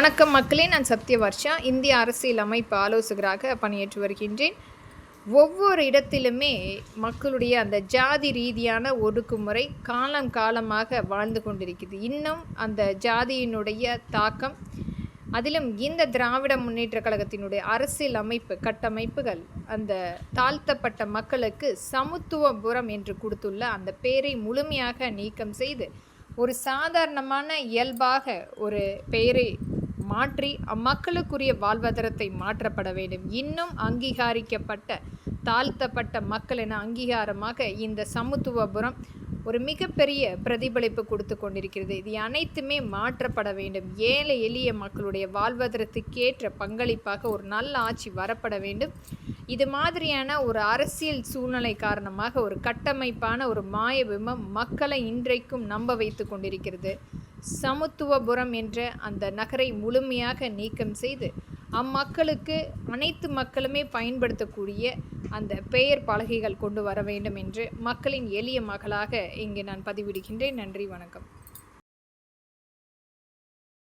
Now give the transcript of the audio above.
வணக்கம் மக்களே, நான் சத்யவர்ஷா. இந்திய அரசியல் அமைப்பு ஆலோசகராக பணியாற்றி வருகின்றேன். ஒவ்வொரு இடத்திலுமே மக்களுடைய அந்த ஜாதி ரீதியான ஒடுக்குமுறை காலம் காலமாக வாழ்ந்து கொண்டிருக்குது. இன்னும் அந்த ஜாதியினுடைய தாக்கம், அதிலும் இந்த திராவிட முன்னேற்றக் கழகத்தினுடைய அரசியல் அமைப்பு கட்டமைப்புகள் அந்த தாழ்த்தப்பட்ட மக்களுக்கு சமத்துவபுரம் என்று கொடுத்துள்ள அந்த பெயரை முழுமையாக நீக்கம் செய்து ஒரு சாதாரணமான இயல்பாக ஒரு பெயரை மாற்றி அம்மக்களுக்குரிய வாழ்வாதாரத்தை மாற்றப்பட வேண்டும். இன்னும் அங்கீகரிக்கப்பட்ட தாழ்த்தப்பட்ட மக்கள் என அங்கீகாரமாக இந்த சமத்துவபுரம் ஒரு மிகப்பெரிய பிரதிபலிப்பு கொடுத்து கொண்டிருக்கிறது. இது அனைத்துமே மாற்றப்பட வேண்டும். ஏழை எளிய மக்களுடைய வாழ்வாதாரத்துக்கேற்ற பங்களிப்பாக ஒரு நல்ல ஆட்சி வரப்பட வேண்டும். இது மாதிரியான ஒரு அரசியல் சூழ்நிலை காரணமாக ஒரு கட்டமைப்பான ஒரு மாயபிம்பம் மக்களை இன்றைக்கும் நம்ப வைத்து கொண்டிருக்கிறது. சமத்துவபுரம் என்ற அந்த நகரை முழுமையாக நீக்கம் செய்து அம்மக்களுக்கு அனைத்து மக்களுமே பயன்படுத்தக்கூடிய அந்த பெயர் பலகைகள் கொண்டு வர வேண்டும் என்று மக்களின் எளிய மகளாக இங்கே நான் பதிவிடுகின்றேன். நன்றி, வணக்கம்.